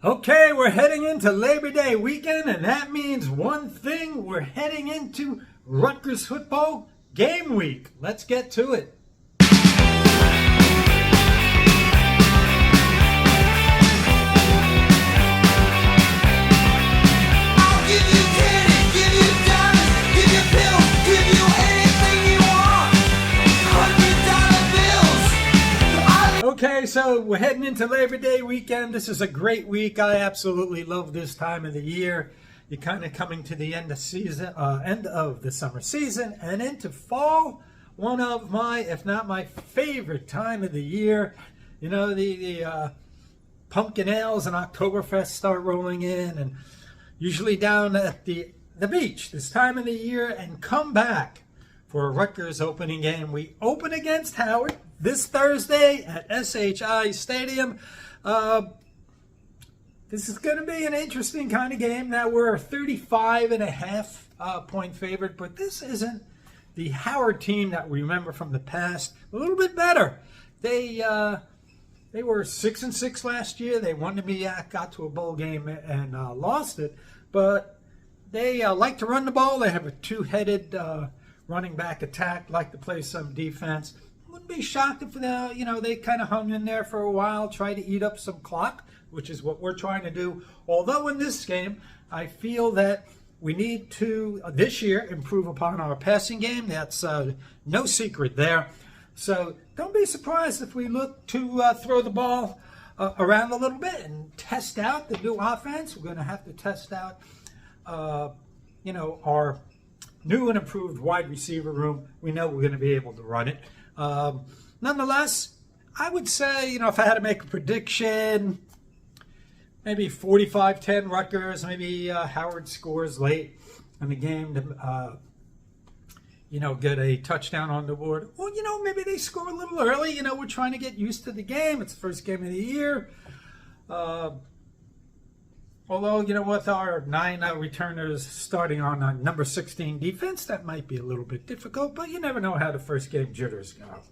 Okay, we're heading into Labor Day weekend, and that means one thing. We're heading into Rutgers football game week. Let's get to it. Okay, so we're heading into Labor Day weekend. This is a great week. I absolutely love this time of the year. You're kind of coming to the end of the summer season and into fall. One of my, if not my favorite time of the year. You know, the pumpkin ales and Oktoberfest start rolling in, and usually down at the beach this time of the year, and come back for a Rutgers opening game. We open against Howard this Thursday at SHI Stadium. This is going to be an interesting kind of game. Now, we're a 35.5 point favorite, but this isn't the Howard team that we remember from the past. A little bit better. They were 6-6 last year. They won the MEAC, got to a bowl game, and lost it. But they like to run the ball. They have a two-headed running back attack, like to play some defense. Wouldn't be shocked if they kind of hung in there for a while, try to eat up some clock, which is what we're trying to do. Although in this game, I feel that we need to, this year, improve upon our passing game. That's no secret there. So don't be surprised if we look to throw the ball around a little bit and test out the new offense. We're going to have to test out, our new and improved wide receiver room. We know we're going to be able to run it. Nonetheless, I would say, if I had to make a prediction, maybe 45-10 Rutgers, maybe Howard scores late in the game to, get a touchdown on the board. Well, maybe they score a little early. We're trying to get used to the game. It's the first game of the year. Although, with our 9 returners starting on number 16 defense, that might be a little bit difficult, but you never know how the first game jitters go.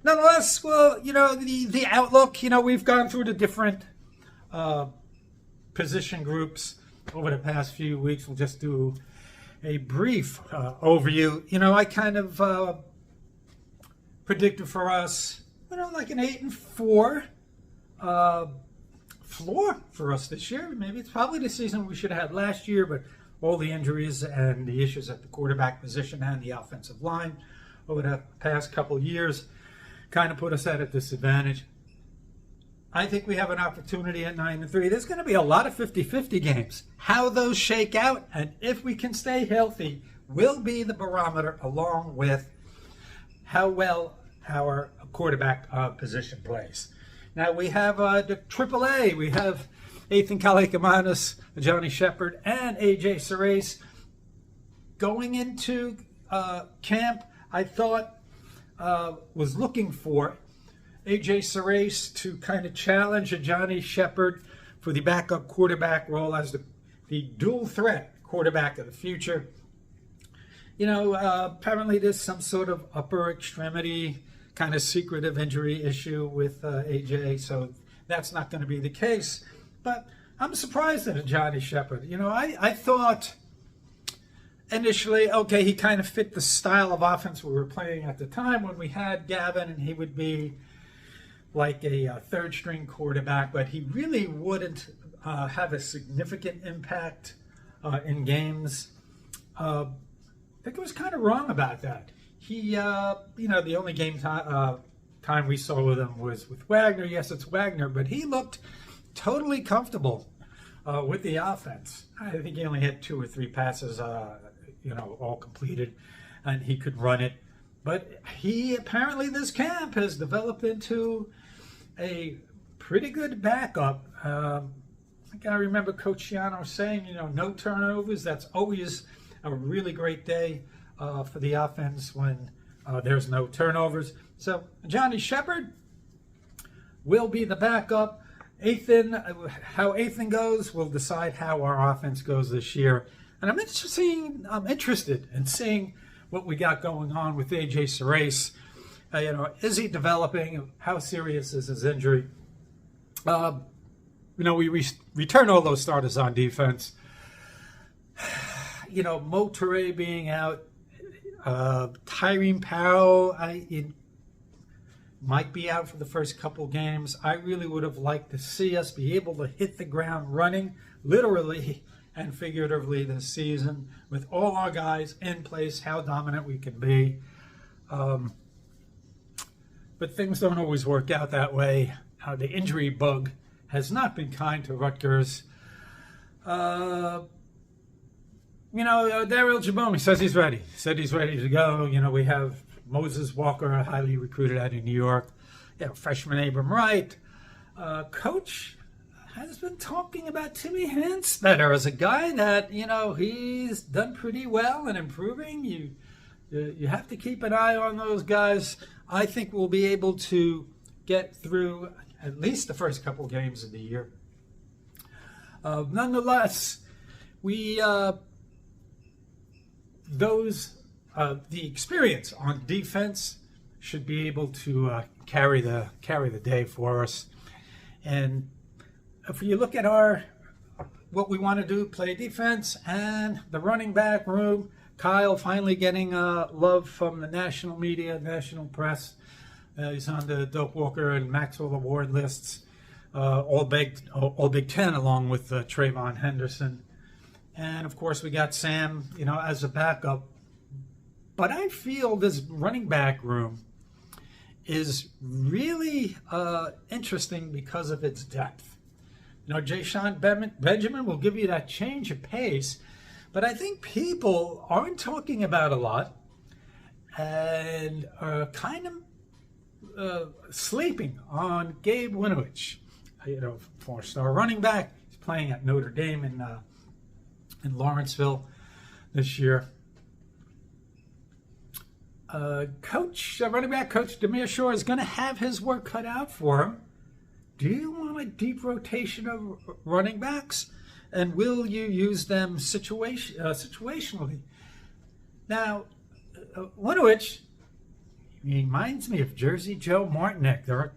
Nonetheless, well, the outlook, we've gone through the different position groups over the past few weeks. We'll just do a brief overview. I kind of predicted for us, like an 8-4 floor for us this year. Maybe it's probably the season we should have had last year, but all the injuries and the issues at the quarterback position and the offensive line over the past couple years kind of put us at a disadvantage. I think we have an opportunity at 9-3. There's going to be a lot of 50-50 games. How those shake out and if we can stay healthy will be the barometer, along with how well our quarterback position plays. Now we have the AAA. We have Ethan Kalikamanis, Johnny Shepard, and AJ Serace going into camp. I thought was looking for AJ Serace to kind of challenge a Johnny Shepard for the backup quarterback role as the dual threat quarterback of the future. Apparently there's some sort of upper extremity kind of secretive injury issue with AJ, so that's not going to be the case. But I'm surprised at Johnny Shepard. I thought initially, okay, he kind of fit the style of offense we were playing at the time when we had Gavin, and he would be like a third-string quarterback, but he really wouldn't have a significant impact in games. I think I was kind of wrong about that. He, the only game time we saw with him was with Wagner. Yes, it's Wagner, but he looked totally comfortable with the offense. I think he only had 2 or 3 passes, all completed, and he could run it. But he apparently, this camp, has developed into a pretty good backup. I think I remember Coach Shiano saying, no turnovers. That's always a really great day for the offense when there's no turnovers. So Johnny Shepard will be the backup. How Ethan goes will decide how our offense goes this year. And I'm interested in seeing what we got going on with AJ Serace. Is he developing? How serious is his injury? we return all those starters on defense. Mo Toure being out, Tyrene Powell, it might be out for the first couple games. I really would have liked to see us be able to hit the ground running, literally and figuratively, this season with all our guys in place, how dominant we can be. But things don't always work out that way. The injury bug has not been kind to Rutgers. Daryl Jaboni says he's ready. Said he's ready to go. We have Moses Walker, highly recruited out of New York. Freshman Abram Wright. Coach has been talking about Timmy Hanspetter as a guy that, he's done pretty well and improving. You have to keep an eye on those guys. I think we'll be able to get through at least the first couple games of the year. Nonetheless, the experience on defense should be able to carry the day for us. And if you look at what we want to do, play defense and the running back room, Kyle finally getting love from the national media, national press. He's on the Doak Walker and Maxwell Award lists, all Big Ten, along with Trayvon Henderson. And, of course, we got Sam, as a backup. But I feel this running back room is really interesting because of its depth. Jay-Sean Benjamin will give you that change of pace, but I think people aren't talking about a lot and are kind of sleeping on Gabe Winovich, four-star running back. He's playing at Notre Dame in Lawrenceville this year. Running back coach Demir Shore is going to have his work cut out for him. Do you want a deep rotation of running backs? And will you use them situationally? Now, Winovich reminds me of Jersey Joe Martinek.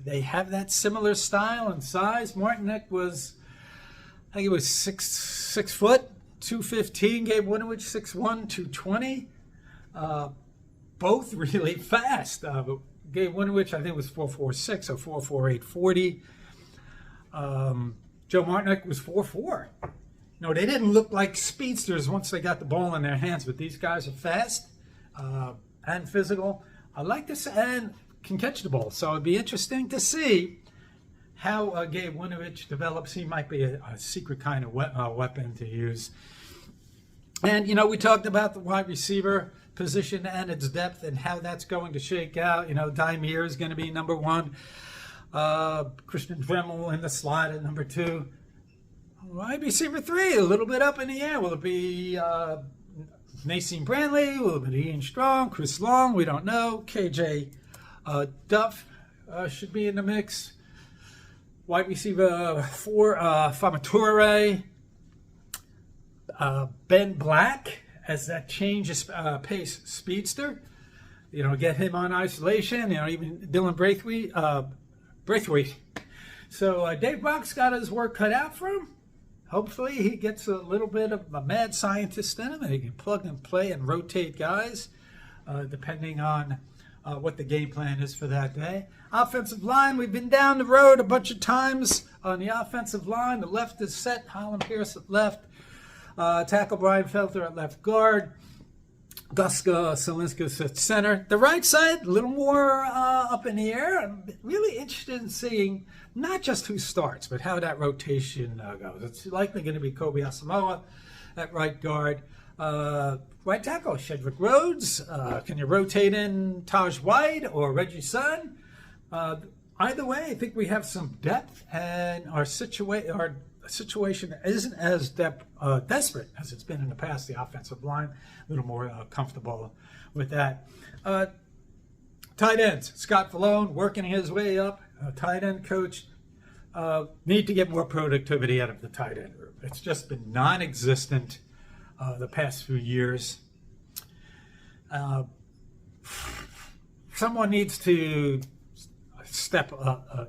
They have that similar style and size. Martinek was, I think he was 6 foot, 215. Gabe Winovich 6'1", 220. Both really fast. Gabe Winovich, I think, was 4.46 or 4.48 40. Joe Martinek was 4.4. They didn't look like speedsters once they got the ball in their hands, but these guys are fast and physical. I like this and can catch the ball. So it'd be interesting to see how Gabe Winovich develops. He might be a secret kind of weapon to use. And, we talked about the wide receiver position and its depth and how that's going to shake out. Daimir is going to be number one. Christian Dremel in the slot at number 2. Wide receiver 3, a little bit up in the air. Will it be Nassim Brantley? Will it be Ian Strong? Chris Long? We don't know. KJ Duff should be in the mix. Wide receiver 4, Famature. Ben Black as that change of pace speedster. Get him on isolation. Even Dylan Braithwaite. So Dave Brock's got his work cut out for him. Hopefully he gets a little bit of a mad scientist in him and he can plug and play and rotate guys depending on what the game plan is for that day. Offensive line, we've been down the road a bunch of times on the offensive line. The left is set. Holland Pierce at left. Tackle Brian Felter at left guard. Guska Selinskas at center. The right side, a little more up in the air. I'm really interested in seeing not just who starts, but how that rotation goes. It's likely going to be Kobe Asamoah at right guard. Right tackle, Shedrick Rhodes. Can you rotate in Taj White or Reggie Sun? Either way, I think we have some depth, and our situation isn't as desperate as it's been in the past. The offensive line, a little more comfortable with that. Tight ends, Scott Falone working his way up. Tight end coach, need to get more productivity out of the tight end group. It's just been non-existent the past few years. Someone needs to step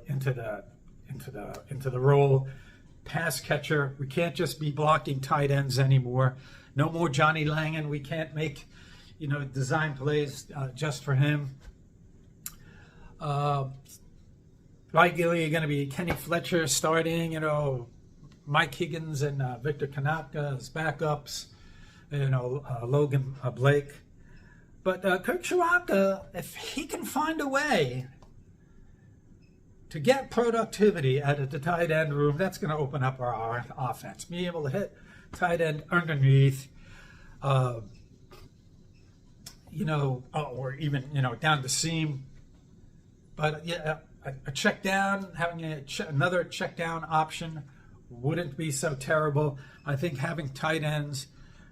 into into the role. Pass catcher. We can't just be blocking tight ends anymore. No more Johnny Langan. We can't make, design plays just for him. Likely going to be Kenny Fletcher starting, Mike Higgins and Victor Kanaka as backups, Logan Blake. But Kirk Ciarrocca, if he can find a way to get productivity out of the tight end room, that's going to open up our offense. Being able to hit tight end underneath, or even, down the seam. But yeah, a check down, having another check down option wouldn't be so terrible. I think having tight ends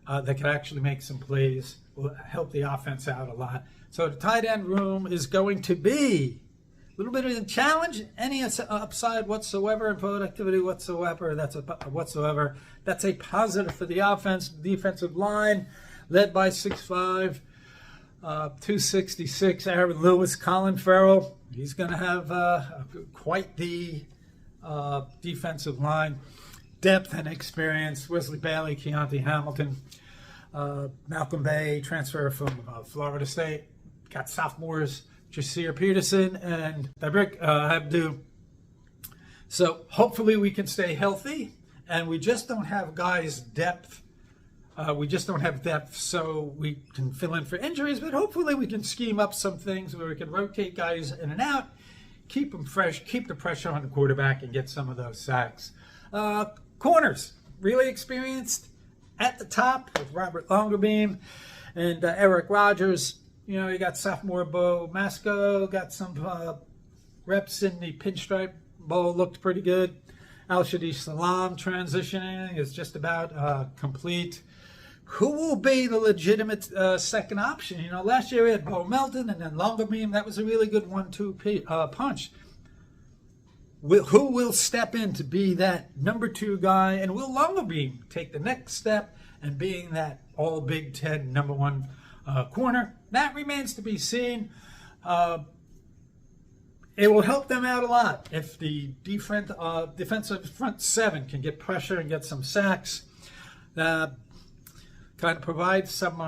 that could actually make some plays will help the offense out a lot. So the tight end room is going to be a little bit of a challenge. Any upside whatsoever in productivity whatsoever, that's a positive for the offense. Defensive line led by 6'5", 266 Aaron Lewis, Colin Farrell. He's going to have quite the defensive line. Depth and experience. Wesley Bailey, Keontae Hamilton, Malcolm Bay, transfer from Florida State. Got sophomores Jasir Peterson and Dabrik Abdu. So hopefully we can stay healthy, and we just don't have guys depth. We just don't have depth, so we can fill in for injuries, but hopefully we can scheme up some things where we can rotate guys in and out, keep them fresh, keep the pressure on the quarterback, and get some of those sacks. Corners, really experienced at the top with Robert Longerbeam and Eric Rogers. You got sophomore Bo Masco, got some reps in the Pinstripe Bowl, looked pretty good. Al-Shadi Salam transitioning is just about complete. Who will be the legitimate second option? Last year we had Bo Melton and then Longerbeam. That was a really good 1-2 punch. Who will step in to be that number 2 guy? And will Longerbeam take the next step and being that all Big Ten number 1 corner? That remains to be seen. It will help them out a lot if the defensive front 7 can get pressure and get some sacks. Kind of provide some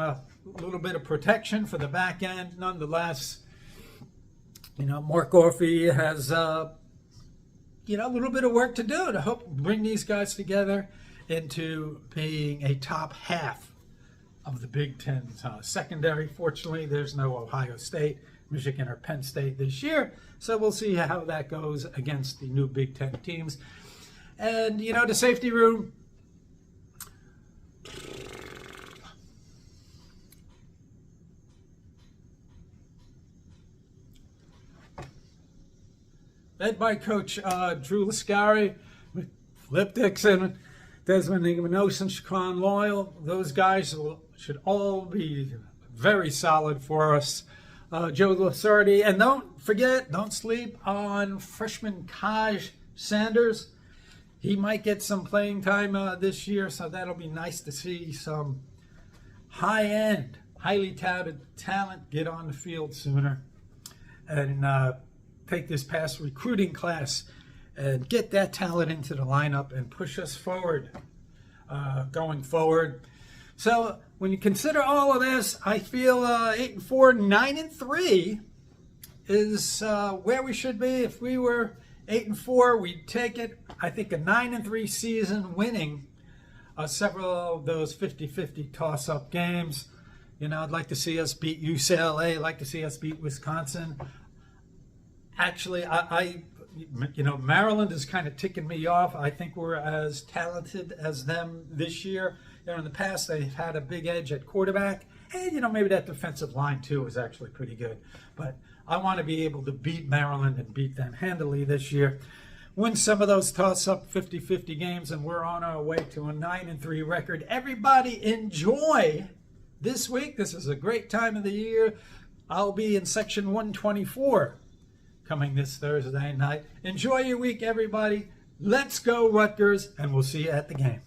little bit of protection for the back end. Nonetheless, Mark Orphy has a little bit of work to do to help bring these guys together into being a top half of the Big Ten secondary. Fortunately, there's no Ohio State, Michigan, or Penn State this year, so we'll see how that goes against the new Big Ten teams. And, the safety room, led by Coach Drew Lascari, Flip Dixon, Desmond Igmanosin, Shaquan Loyal. Those guys should all be very solid for us. Joe Lasardi. And don't sleep on freshman Kaj Sanders. He might get some playing time this year, so that'll be nice to see some high-end, highly touted talent get on the field sooner. And take this past recruiting class and get that talent into the lineup and push us forward going forward. So when you consider all of this, I feel 8-4, 9-3 is where we should be. If we were 8-4, we'd take it. I think a 9-3 season, winning several of those 50-50 toss-up games. I'd like to see us beat UCLA. I'd like to see us beat Wisconsin. Actually, Maryland is kind of ticking me off. I think we're as talented as them this year. In the past, they've had a big edge at quarterback. And, maybe that defensive line, too, is actually pretty good. But I want to be able to beat Maryland and beat them handily this year. Win some of those toss-up 50-50 games, and we're on our way to a 9-3 record. Everybody enjoy this week. This is a great time of the year. I'll be in section 124 coming this Thursday night. Enjoy your week, everybody. Let's go, Rutgers, and we'll see you at the game.